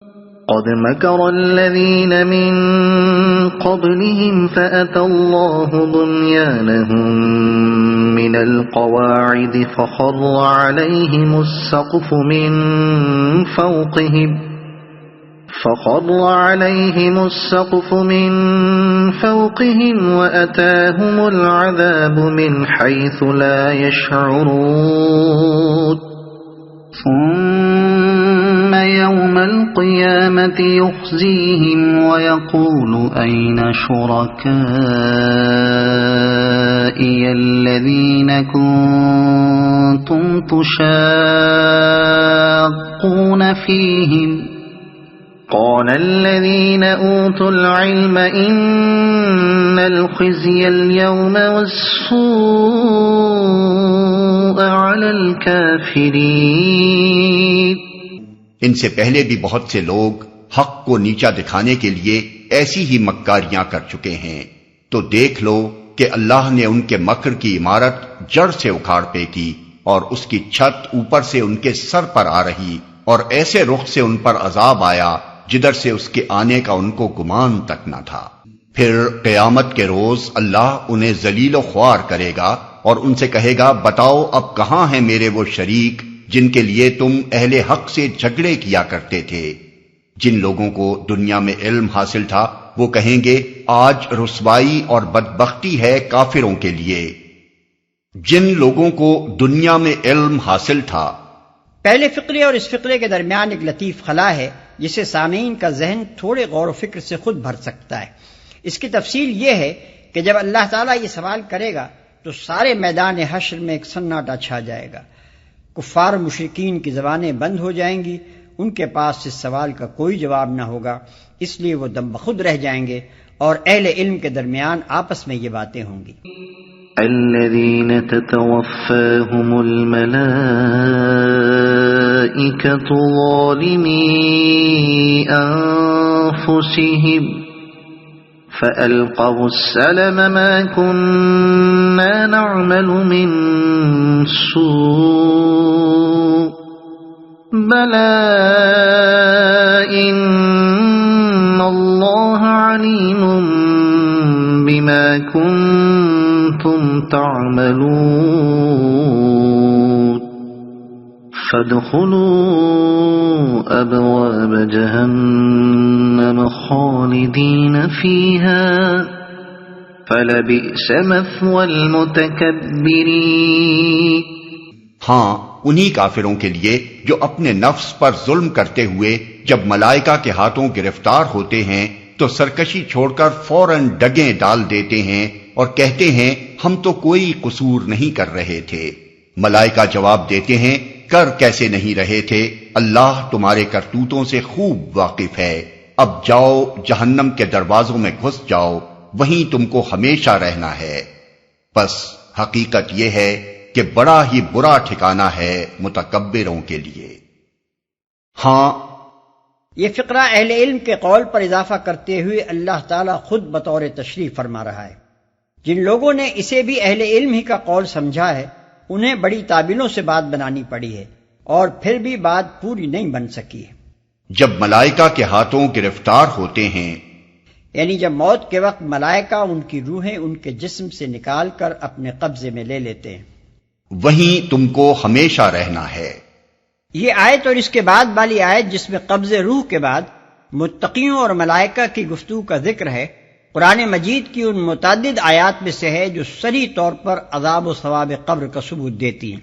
قد مكر الذين من قبلهم فأتى الله بنيانهم من القواعد فخر عليهم السقف من فوقهم وأتاهم العذاب من حيث لا يشعرون ثم يوم القيامة يخزيهم ويقول أين شركائي الذين كنتم تشاقون فيهم قال الذين أوتوا العلم إن الخزي اليوم والسوء على الكافرين۔ ان سے پہلے بھی بہت سے لوگ حق کو نیچا دکھانے کے لیے ایسی ہی مکاریاں کر چکے ہیں، تو دیکھ لو کہ اللہ نے ان کے مکر کی عمارت جڑ سے اکھاڑ پھینکی اور اس کی چھت اوپر سے ان کے سر پر آ رہی، اور ایسے رخ سے ان پر عذاب آیا جدھر سے اس کے آنے کا ان کو گمان تک نہ تھا۔ پھر قیامت کے روز اللہ انہیں ذلیل و خوار کرے گا اور ان سے کہے گا بتاؤ اب کہاں ہیں میرے وہ شریک جن کے لیے تم اہل حق سے جھگڑے کیا کرتے تھے۔ جن لوگوں کو دنیا میں علم حاصل تھا وہ کہیں گے آج رسوائی اور بدبختی ہے کافروں کے لیے۔ جن لوگوں کو دنیا میں علم حاصل تھا، پہلے فقرے اور اس فقرے کے درمیان ایک لطیف خلا ہے جسے سامعین کا ذہن تھوڑے غور و فکر سے خود بھر سکتا ہے۔ اس کی تفصیل یہ ہے کہ جب اللہ تعالیٰ یہ سوال کرے گا تو سارے میدان حشر میں ایک سناٹا چھا جائے گا، کفار مشرکین کی زبانیں بند ہو جائیں گی، ان کے پاس اس سوال کا کوئی جواب نہ ہوگا، اس لیے وہ دم بخود رہ جائیں گے اور اہل علم کے درمیان آپس میں یہ باتیں ہوں گی۔ الذين تتوفاهم الملائكة ظالمي أنفسهم فألقوا السلم ما كنا نعمل من سوء بلى إن الله عليم بما كنتم تعملون فادخلوا أبواب جهنم خالدين فيها فلبئس مثوى المتكبرين۔ ہاں انہی کافروں کے لیے جو اپنے نفس پر ظلم کرتے ہوئے جب ملائکہ کے ہاتھوں گرفتار ہوتے ہیں تو سرکشی چھوڑ کر فوراً ڈگیں ڈال دیتے ہیں اور کہتے ہیں ہم تو کوئی قصور نہیں کر رہے تھے۔ ملائکہ جواب دیتے ہیں کر کیسے نہیں رہے تھے، اللہ تمہارے کرتوتوں سے خوب واقف ہے، اب جاؤ جہنم کے دروازوں میں گھس جاؤ، وہیں تم کو ہمیشہ رہنا ہے۔ بس حقیقت یہ ہے کہ بڑا ہی برا ٹھکانہ ہے متکبروں کے لیے۔ ہاں یہ فقرہ اہل علم کے قول پر اضافہ کرتے ہوئے اللہ تعالیٰ خود بطور تشریح فرما رہا ہے۔ جن لوگوں نے اسے بھی اہل علم ہی کا قول سمجھا ہے انہیں بڑی تعبیروں سے بات بنانی پڑی ہے اور پھر بھی بات پوری نہیں بن سکی ہے۔ جب ملائکہ کے ہاتھوں گرفتار ہوتے ہیں، یعنی جب موت کے وقت ملائکہ ان کی روحیں ان کے جسم سے نکال کر اپنے قبضے میں لے لیتے ہیں، وہیں تم کو ہمیشہ رہنا ہے۔ یہ آیت اور اس کے بعد والی آیت جس میں قبض روح کے بعد متقیوں اور ملائکہ کی گفتگو کا ذکر ہے، قرآن مجید کی ان متعدد آیات میں سے ہے جو صریح طور پر عذاب و ثواب قبر کا ثبوت دیتی ہیں۔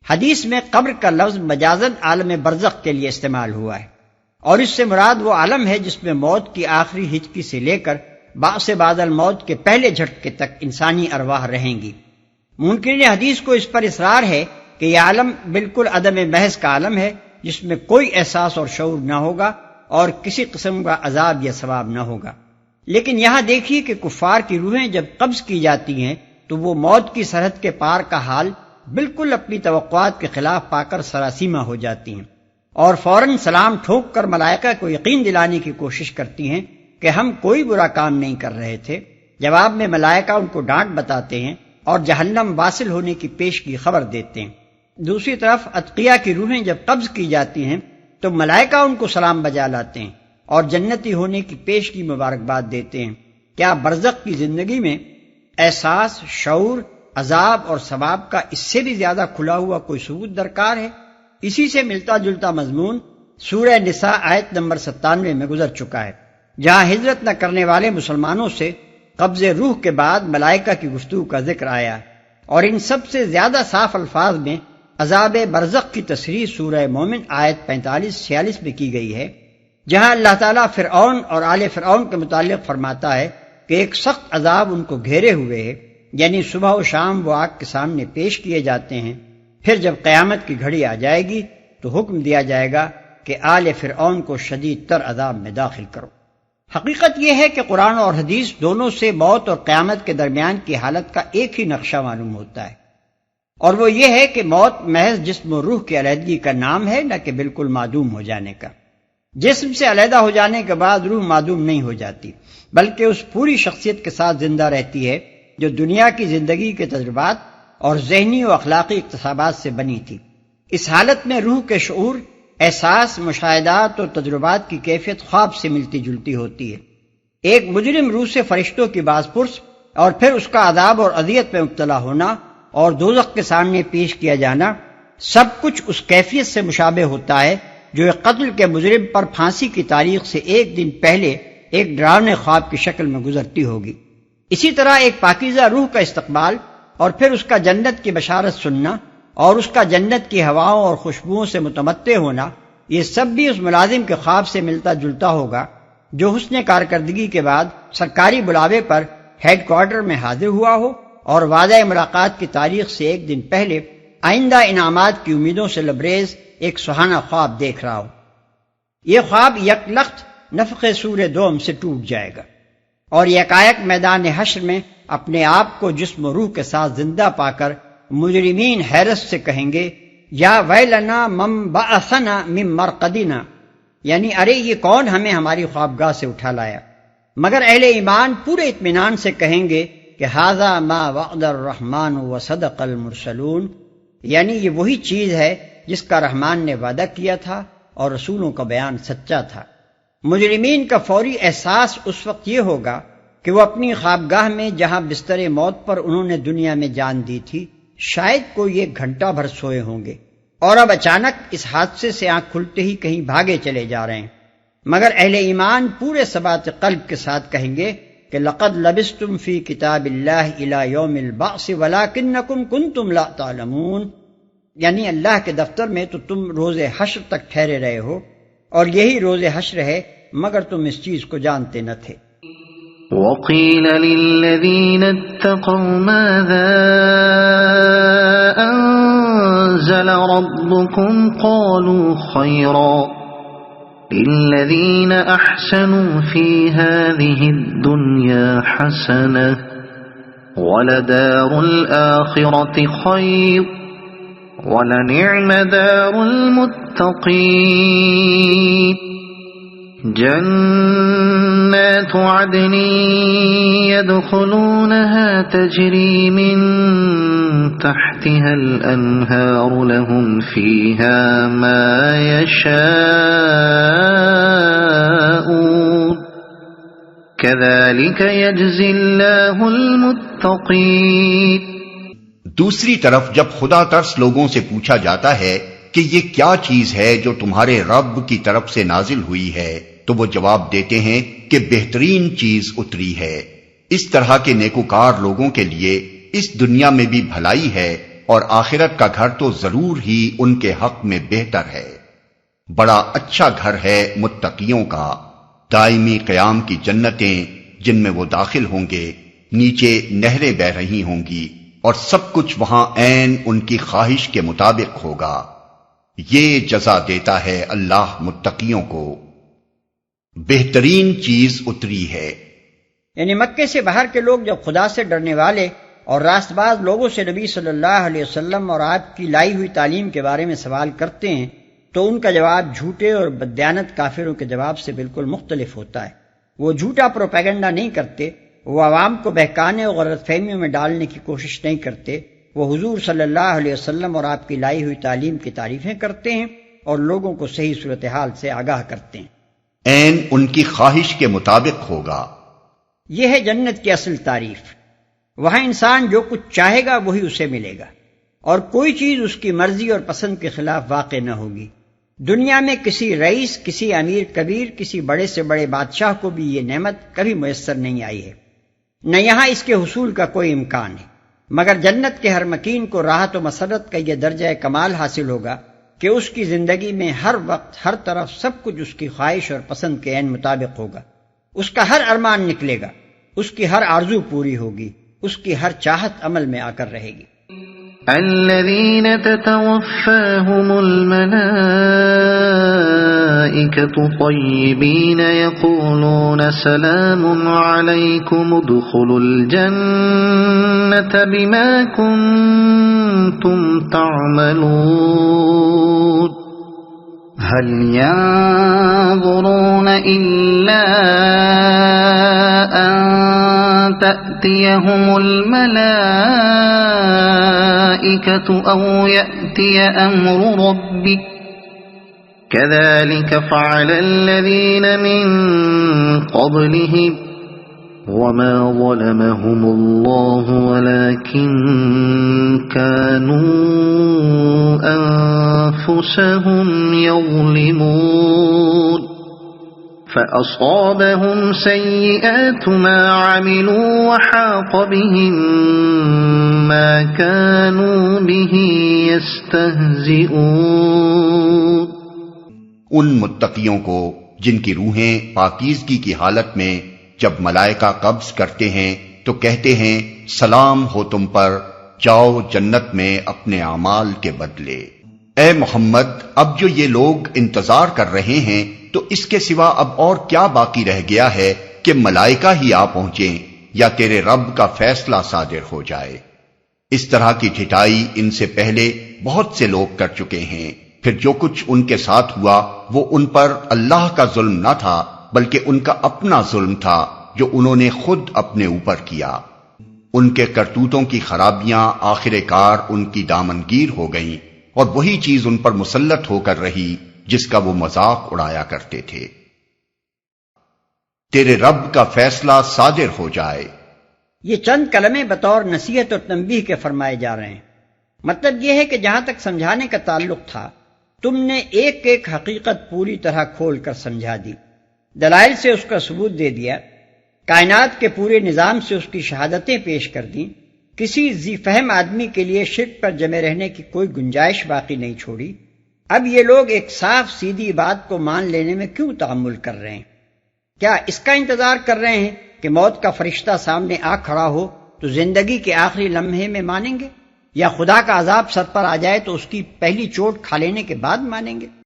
حدیث میں قبر کا لفظ مجازاً عالم برزخ کے لیے استعمال ہوا ہے، اور اس سے مراد وہ عالم ہے جس میں موت کی آخری ہچکی سے لے کر بعث بعد الموت کے پہلے جھٹکے تک انسانی ارواح رہیں گی۔ منکرین حدیث کو اس پر اصرار ہے کہ یہ عالم بالکل عدم محض کا عالم ہے جس میں کوئی احساس اور شعور نہ ہوگا اور کسی قسم کا عذاب یا ثواب نہ ہوگا۔ لیکن یہاں دیکھیے کہ کفار کی روحیں جب قبض کی جاتی ہیں تو وہ موت کی سرحد کے پار کا حال بالکل اپنی توقعات کے خلاف پا کر سراسیمہ ہو جاتی ہیں اور فوراً سلام ٹھوک کر ملائکہ کو یقین دلانے کی کوشش کرتی ہیں کہ ہم کوئی برا کام نہیں کر رہے تھے۔ جواب میں ملائکہ ان کو ڈانٹ بتاتے ہیں اور جہنم واصل ہونے کی پیش کی خبر دیتے ہیں۔ دوسری طرف اتقیاء کی روحیں جب قبض کی جاتی ہیں تو ملائکہ ان کو سلام بجا لاتے ہیں اور جنتی ہونے کی پیش کی مبارکباد دیتے ہیں۔ کیا برزخ کی زندگی میں احساس، شعور، عذاب اور ثواب کا اس سے بھی زیادہ کھلا ہوا کوئی ثبوت درکار ہے؟ اسی سے ملتا جلتا مضمون سورہ نساء آیت نمبر 97 میں گزر چکا ہے، جہاں ہجرت نہ کرنے والے مسلمانوں سے قبض روح کے بعد ملائکہ کی گفتگو کا ذکر آیا ہے، اور ان سب سے زیادہ صاف الفاظ میں عذاب برزخ کی تصریح سورہ مومن آیت 45-46 میں کی گئی ہے، جہاں اللہ تعالیٰ فرعون اور آل فرعون کے متعلق فرماتا ہے کہ ایک سخت عذاب ان کو گھیرے ہوئے ہے، یعنی صبح و شام وہ آگ کے سامنے پیش کیے جاتے ہیں، پھر جب قیامت کی گھڑی آ جائے گی تو حکم دیا جائے گا کہ آل فرعون کو شدید تر عذاب میں داخل کرو۔ حقیقت یہ ہے کہ قرآن اور حدیث دونوں سے موت اور قیامت کے درمیان کی حالت کا ایک ہی نقشہ معلوم ہوتا ہے، اور وہ یہ ہے کہ موت محض جسم و روح کی علیحدگی کا نام ہے، نہ کہ بالکل معدوم ہو جانے کا۔ جسم سے علیحدہ ہو جانے کے بعد روح معدوم نہیں ہو جاتی، بلکہ اس پوری شخصیت کے ساتھ زندہ رہتی ہے جو دنیا کی زندگی کے تجربات اور ذہنی و اخلاقی اکتسابات سے بنی تھی۔ اس حالت میں روح کے شعور، احساس، مشاہدات اور تجربات کی کیفیت خواب سے ملتی جلتی ہوتی ہے۔ ایک مجرم روح سے فرشتوں کی باز پرس اور پھر اس کا عذاب اور اذیت میں مبتلا ہونا اور دوزخ کے سامنے پیش کیا جانا، سب کچھ اس کیفیت سے مشابہ ہوتا ہے جو ایک قتل کے مجرم پر پھانسی کی تاریخ سے ایک دن پہلے ایک ڈراؤنے خواب کی شکل میں گزرتی ہوگی۔ اسی طرح ایک پاکیزہ روح کا استقبال اور پھر اس کا جنت کی بشارت سننا اور اس کا جنت کی ہواؤں اور خوشبوؤں سے متمتع ہونا، یہ سب بھی اس ملازم کے خواب سے ملتا جلتا ہوگا جو حسن کارکردگی کے بعد سرکاری بلاوے پر ہیڈ کوارٹر میں حاضر ہوا ہو اور وعدہ ملاقات کی تاریخ سے ایک دن پہلے آئندہ انعامات کی امیدوں سے لبریز ایک سہانا خواب دیکھ رہا ہو۔ یہ خواب یک لخت نفخ سور دوم سے ٹوٹ جائے گا اور یکایک میدان حشر میں اپنے آپ کو جسم و روح کے ساتھ زندہ پا کر مجرمین حیرت سے کہیں گے یا ویلنا مم بعثنا من مرقدنا، یعنی ارے یہ کون ہمیں ہماری خوابگاہ سے اٹھا لایا؟ مگر اہل ایمان پورے اطمینان سے کہیں گے کہ ھذا ما وعد الرحمن وصدق المرسلون، یعنی یہ وہی چیز ہے جس کا رحمان نے وعدہ کیا تھا اور رسولوں کا بیان سچا تھا۔ مجرمین کا فوری احساس اس وقت یہ ہوگا کہ وہ اپنی خوابگاہ میں جہاں بستر موت پر انہوں نے دنیا میں جان دی تھی شاید کوئی ایک گھنٹہ بھر سوئے ہوں گے، اور اب اچانک اس حادثے سے آنکھ کھلتے ہی کہیں بھاگے چلے جا رہے ہیں۔ مگر اہل ایمان پورے ثبات قلب کے ساتھ کہیں گے کہ لقد لبستم فی کتاب اللہ الی یوم البعث ولکنکم کنتم لا تعلمون، یعنی اللہ کے دفتر میں تو تم روز حشر تک ٹھہرے رہے ہو اور یہی روز حشر ہے، مگر تم اس چیز کو جانتے نہ تھے۔ وَقِيلَ لِلَّذِينَ اتَّقَوْا مَاذَا أَنزَلَ رَبُّكُمْ قَالُوا خَيْرًا لِلَّذِينَ أَحْسَنُوا فِي هَذِهِ الدُّنْيَا حَسَنَةٌ وَلَدَارُ الْآخِرَةِ خَيْرٌ وَلَنِعْمَ دَارُ الْمُتَّقِينَ جنات عدن يدخلونها تجري من تحتها الأنهار لهم فيها ما يشاءون كذلك يجزي الله المتقين۔ دوسری طرف جب خدا ترس لوگوں سے پوچھا جاتا ہے کہ یہ کیا چیز ہے جو تمہارے رب کی طرف سے نازل ہوئی ہے، تو وہ جواب دیتے ہیں کہ بہترین چیز اتری ہے۔ اس طرح کے نیکوکار لوگوں کے لیے اس دنیا میں بھی بھلائی ہے اور آخرت کا گھر تو ضرور ہی ان کے حق میں بہتر ہے۔ بڑا اچھا گھر ہے متقیوں کا، دائمی قیام کی جنتیں جن میں وہ داخل ہوں گے، نیچے نہریں بہہ رہی ہوں گی اور سب کچھ وہاں عین ان کی خواہش کے مطابق ہوگا۔ یہ جزا دیتا ہے اللہ متقیوں کو۔ بہترین چیز اتری ہے، یعنی مکے سے باہر کے لوگ جب خدا سے ڈرنے والے اور راست باز لوگوں سے نبی صلی اللہ علیہ وسلم اور آپ کی لائی ہوئی تعلیم کے بارے میں سوال کرتے ہیں تو ان کا جواب جھوٹے اور بددیانت کافروں کے جواب سے بالکل مختلف ہوتا ہے۔ وہ جھوٹا پروپیگنڈا نہیں کرتے، وہ عوام کو بہکانے اور غلط فہمیوں میں ڈالنے کی کوشش نہیں کرتے، وہ حضور صلی اللہ علیہ وسلم اور آپ کی لائی ہوئی تعلیم کی تعریفیں کرتے ہیں اور لوگوں کو صحیح صورتحال سے آگاہ کرتے ہیں۔ عین ان کی خواہش کے مطابق ہوگا۔ یہ ہے جنت کی اصل تعریف۔ وہاں انسان جو کچھ چاہے گا وہی اسے ملے گا، اور کوئی چیز اس کی مرضی اور پسند کے خلاف واقع نہ ہوگی۔ دنیا میں کسی رئیس، کسی امیر کبیر، کسی بڑے سے بڑے بادشاہ کو بھی یہ نعمت کبھی میسر نہیں آئی ہے، نہ یہاں اس کے حصول کا کوئی امکان ہے، مگر جنت کے ہر مکین کو راحت و مسرت کا یہ درجہ کمال حاصل ہوگا کہ اس کی زندگی میں ہر وقت ہر طرف سب کچھ اس کی خواہش اور پسند کے عین مطابق ہوگا، اس کا ہر ارمان نکلے گا، اس کی ہر آرزو پوری ہوگی، اس کی ہر چاہت عمل میں آ کر رہے گی۔ الذين تتوفاهم الملائكة طيبين يقولون سلام عليكم ادخلوا الجنة بما كنتم تعملون هل ينظرون إلا أن تأتيهم الملائكة أو يأتي أمر ربك كذلك فعل الذين من قبلهم وما ظلمهم الله ولكن كانوا أنفسهم يظلمون فأصابهم سيئات ما عملوا وحاق بهم ما كانوا به يستهزئون۔ ان متقیوں کو جن کی روحیں پاکیزگی کی حالت میں جب ملائکہ قبض کرتے ہیں تو کہتے ہیں سلام ہو تم پر، جاؤ جنت میں اپنے اعمال کے بدلے۔ اے محمد، اب جو یہ لوگ انتظار کر رہے ہیں تو اس کے سوا اب اور کیا باقی رہ گیا ہے کہ ملائکہ ہی آ پہنچیں یا تیرے رب کا فیصلہ صادر ہو جائے۔ اس طرح کی ٹھٹائی ان سے پہلے بہت سے لوگ کر چکے ہیں، پھر جو کچھ ان کے ساتھ ہوا وہ ان پر اللہ کا ظلم نہ تھا بلکہ ان کا اپنا ظلم تھا جو انہوں نے خود اپنے اوپر کیا۔ ان کے کرتوتوں کی خرابیاں آخر کار ان کی دامنگیر ہو گئیں، اور وہی چیز ان پر مسلط ہو کر رہی جس کا وہ مذاق اڑایا کرتے تھے۔ تیرے رب کا فیصلہ صادر ہو جائے۔ یہ چند کلمے بطور نصیحت اور تنبیہ کے فرمائے جا رہے ہیں۔ مطلب یہ ہے کہ جہاں تک سمجھانے کا تعلق تھا تم نے ایک ایک حقیقت پوری طرح کھول کر سمجھا دی، دلائل سے اس کا ثبوت دے دیا، کائنات کے پورے نظام سے اس کی شہادتیں پیش کر دیں، کسی ذی فہم آدمی کے لیے شرک پر جمے رہنے کی کوئی گنجائش باقی نہیں چھوڑی۔ اب یہ لوگ ایک صاف سیدھی بات کو مان لینے میں کیوں تعامل کر رہے ہیں؟ کیا اس کا انتظار کر رہے ہیں کہ موت کا فرشتہ سامنے آ کھڑا ہو تو زندگی کے آخری لمحے میں مانیں گے، یا خدا کا عذاب سر پر آ جائے تو اس کی پہلی چوٹ کھا لینے کے بعد مانیں گے؟